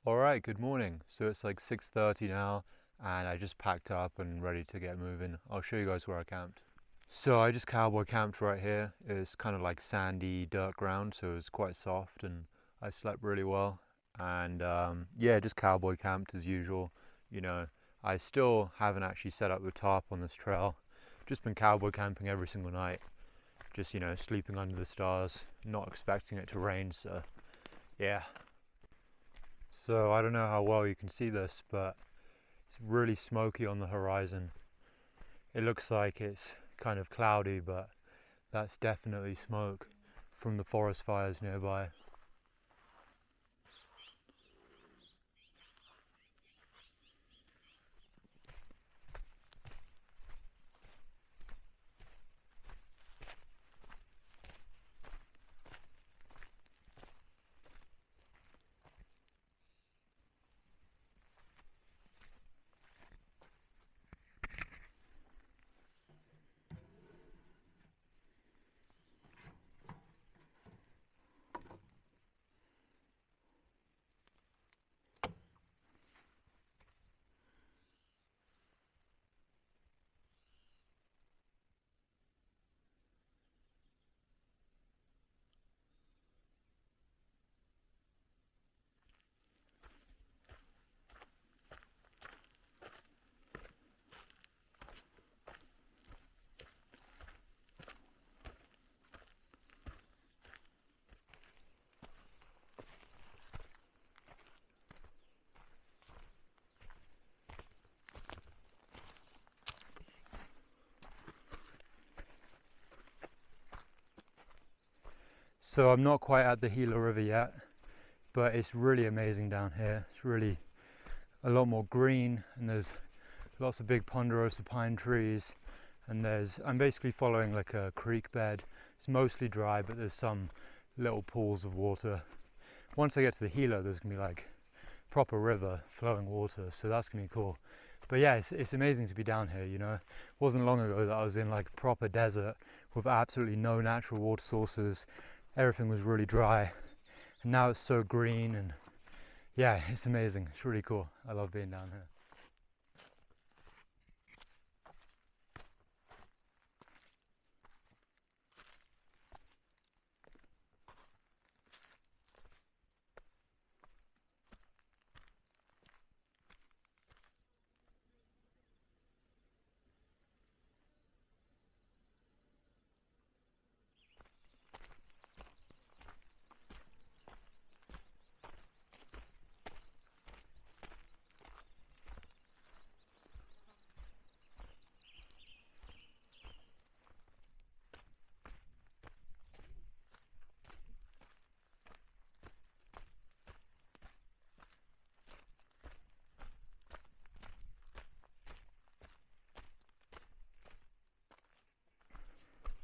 Alright, good morning. So it's like 6:30 now and I just packed up and ready to get moving. I'll show you guys where I camped. So I just cowboy camped right here. It's kind of like sandy dirt ground, so it's quite soft and I slept really well. And yeah, just cowboy camped as usual. You know, I still haven't actually set up the top on this trail. Just been cowboy camping every single night. Just, sleeping under the stars, not expecting it to rain, so yeah. So I don't know how well you can see this, but it's really smoky on the horizon. It looks like it's kind of cloudy, but that's definitely smoke from the forest fires nearby. So I'm not quite at the Gila River yet, but it's really amazing down here. It's really a lot more green and there's lots of big ponderosa pine trees, and I'm basically following like a creek bed. It's mostly dry, but there's some little pools of water. Once I get to the Gila, there's gonna be like proper river flowing water, so that's gonna be cool. But yeah, it's amazing to be down here. It wasn't long ago that I was in like proper desert with absolutely no natural water sources. Everything was really dry, and now it's so green, and yeah, it's amazing. It's really cool. I love being down here.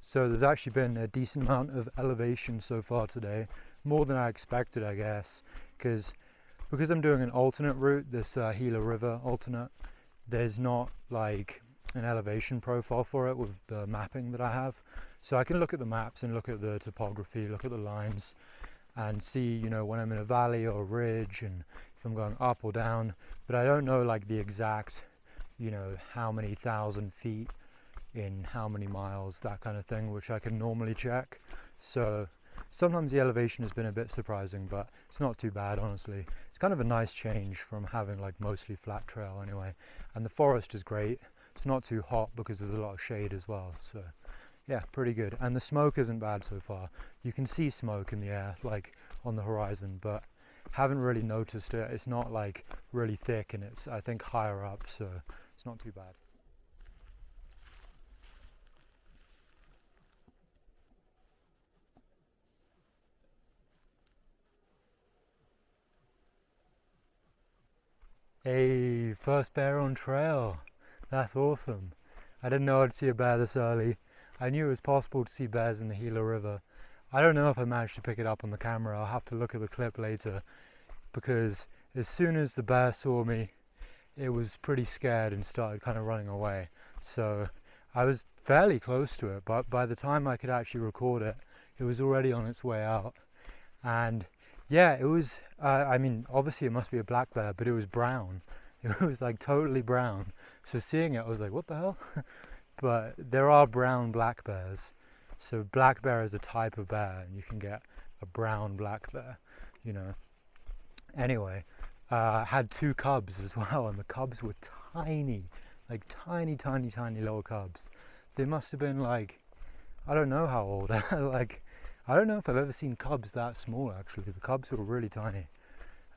So there's actually been a decent amount of elevation so far today, more than I expected, I guess, because I'm doing an alternate route, this Gila River alternate. There's not like an elevation profile for it with the mapping that I have, so I can look at the maps and look at the topography, look at the lines, and see, when I'm in a valley or a ridge, and if I'm going up or down. But I don't know like the exact, how many thousand feet in how many miles, that kind of thing, which I can normally check. So sometimes the elevation has been a bit surprising, but it's not too bad, honestly. It's kind of a nice change from having like mostly flat trail anyway. And the forest is great. It's not too hot because there's a lot of shade as well. So yeah, pretty good. And the smoke isn't bad so far. You can see smoke in the air, like on the horizon, but haven't really noticed it. It's not like really thick, and it's, I think, higher up, so it's not too bad. Hey, first bear on trail. That's awesome. I didn't know I'd see a bear this early. I knew it was possible to see bears in the Gila River. I don't know if I managed to pick it up on the camera. I'll have to look at the clip later, because as soon as the bear saw me, it was pretty scared and started kind of running away. So I was fairly close to it, but by the time I could actually record it, it was already on its way out. And Yeah, it was, I mean, obviously it must be a black bear, but it was brown. It was like totally brown. So seeing it, I was like, what the hell? But there are brown black bears. So black bear is a type of bear, and you can get a brown black bear, you know. Anyway, had two cubs as well, and the cubs were tiny, like tiny, tiny, tiny little cubs. They must have been like, I don't know how old, like, I don't know if I've ever seen cubs that small actually. The cubs were really tiny,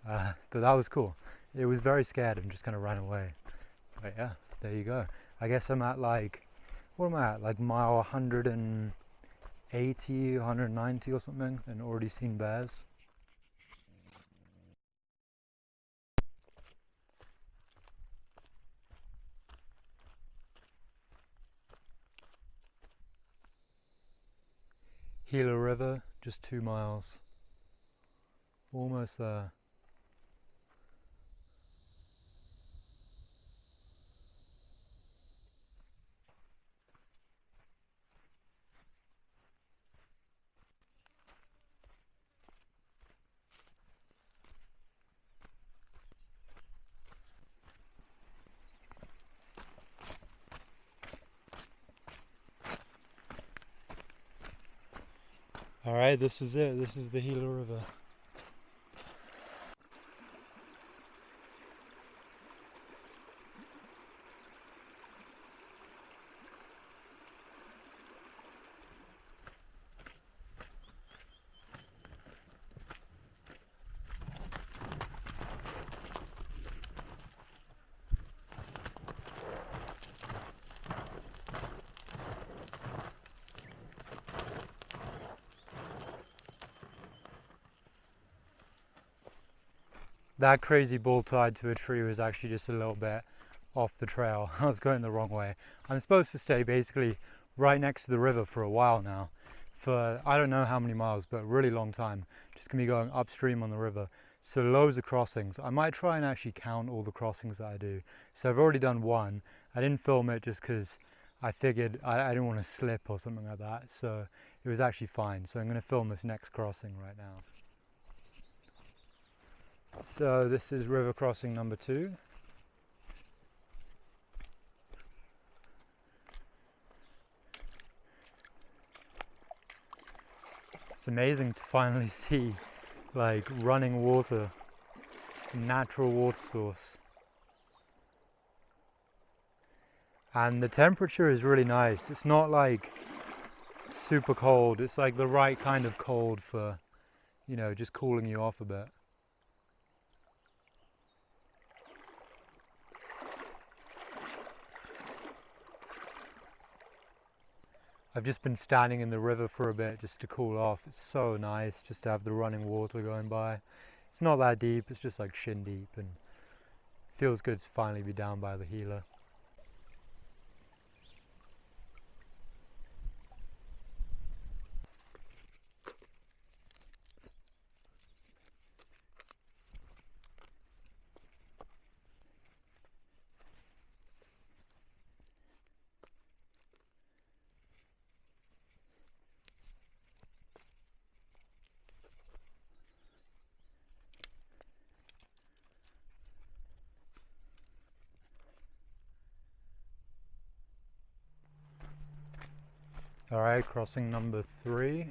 but that was cool. It was very scared and just kind of ran away. But yeah, there you go. I guess I'm at like, what am I at? Like mile 180, 190 or something, and already seen bears. Gila River, just 2 miles. Almost there. Alright, this is it. This is the Gila River. That crazy bull tied to a tree was actually just a little bit off the trail. I was going the wrong way. I'm supposed to stay basically right next to the river for a while now. For I don't know how many miles, but a really long time. Just gonna be going upstream on the river. So loads of crossings. I might try and actually count all the crossings that I do. So I've already done one. I didn't film it just because I figured I didn't want to slip or something like that. So it was actually fine. So I'm gonna film this next crossing right now. So this is river crossing number 2. It's amazing to finally see like running water, natural water source. And the temperature is really nice. It's not like super cold. It's like the right kind of cold for, you know, just cooling you off a bit. I've just been standing in the river for a bit just to cool off. It's so nice just to have the running water going by. It's not that deep, it's just like shin deep, and it feels good to finally be down by the Gila. Alright, crossing number 3.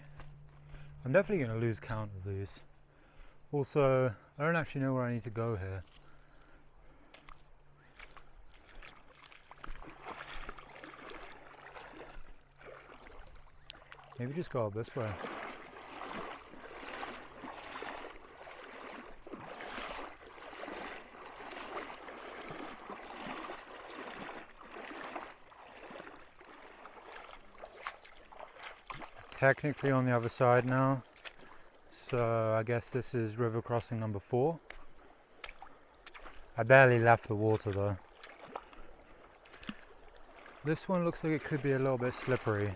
I'm definitely going to lose count of these. Also, I don't actually know where I need to go here. Maybe just go up this way. Technically on the other side now, so I guess this is river crossing number 4. I barely left the water though. This one looks like it could be a little bit slippery.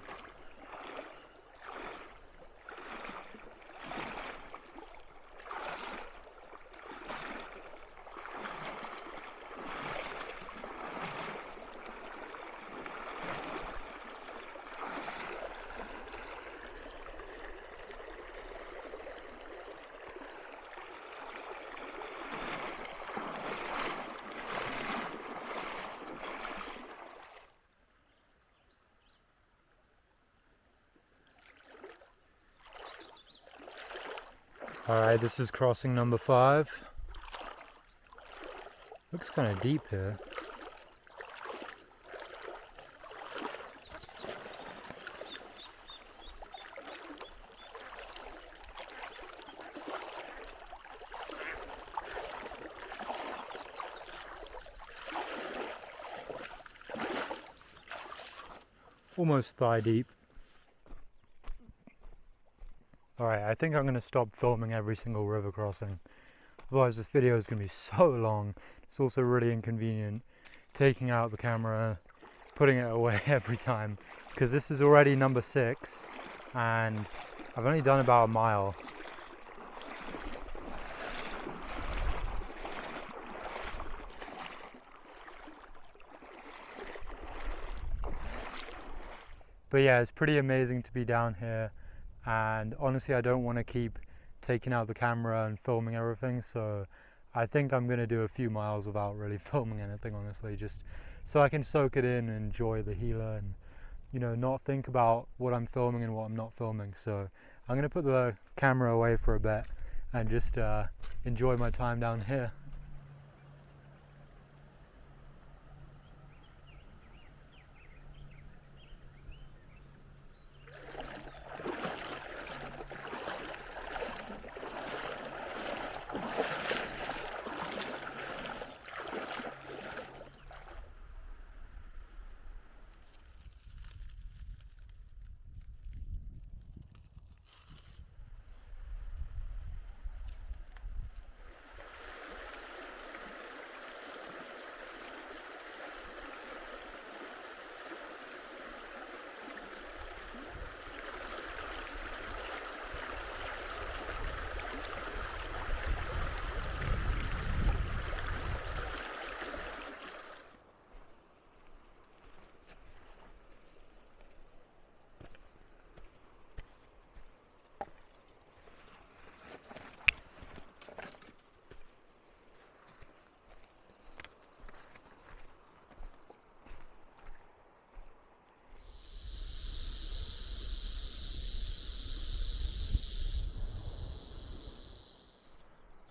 Alright, this is crossing number 5. Looks kind of deep here. Almost thigh deep. Alright, I think I'm going to stop filming every single river crossing. Otherwise this video is going to be so long. It's also really inconvenient taking out the camera, putting it away every time. Because this is already number 6 and I've only done about a mile. But yeah, it's pretty amazing to be down here, and honestly I don't want to keep taking out the camera and filming everything, so I think I'm going to do a few miles without really filming anything, honestly, just so I can soak it in and enjoy the Gila and, you know, not think about what I'm filming and what I'm not filming. So I'm going to put the camera away for a bit and just enjoy my time down here.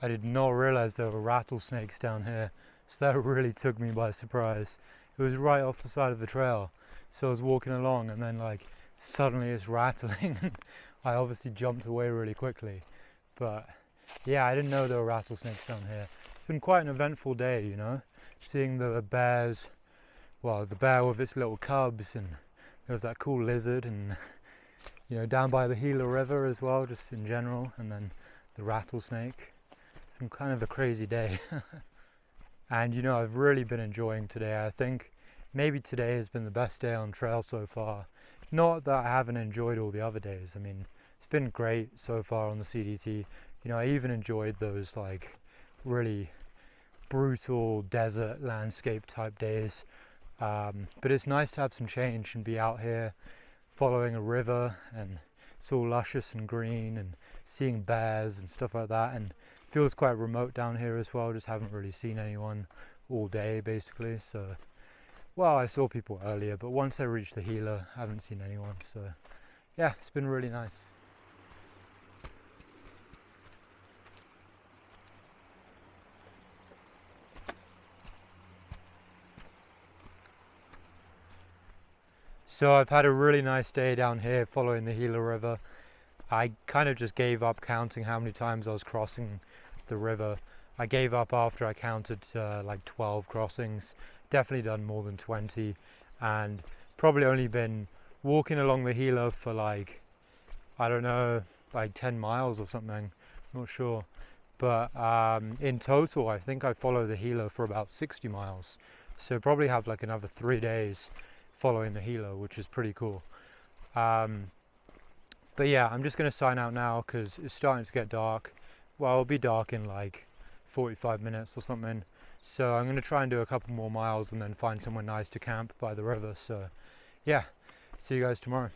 I did not realize there were rattlesnakes down here, so that really took me by surprise. It was right off the side of the trail, so I was walking along and then like suddenly it's rattling. I obviously jumped away really quickly, but yeah, I didn't know there were rattlesnakes down here. It's been quite an eventful day, you know, seeing the bears, well, the bear with its little cubs, and there was that cool lizard, and you know, down by the Gila River as well, just in general, and then the rattlesnake. It's been kind of a crazy day. And you know, I've really been enjoying today. I think maybe today has been the best day on trail so far. Not that I haven't enjoyed all the other days. I mean, it's been great so far on the CDT. You know, I even enjoyed those like really brutal desert landscape type days. But it's nice to have some change and be out here following a river, and it's all luscious and green, and seeing bears and stuff like that, and feels quite remote down here as well. Just haven't really seen anyone all day basically. So, well, I saw people earlier, but once I reached the Gila, I haven't seen anyone. So yeah, it's been really nice. So I've had a really nice day down here following the Gila River. I kind of just gave up counting how many times I was crossing the river. I gave up after I counted like 12 crossings. Definitely done more than 20, and probably only been walking along the Gila for like, I don't know, like 10 miles or something, not sure. But in total, I think I followed the Gila for about 60 miles. So probably have like another 3 days following the Gila, which is pretty cool. But yeah, I'm just going to sign out now because it's starting to get dark. Well, it'll be dark in like 45 minutes or something. So I'm going to try and do a couple more miles and then find somewhere nice to camp by the river. So yeah, see you guys tomorrow.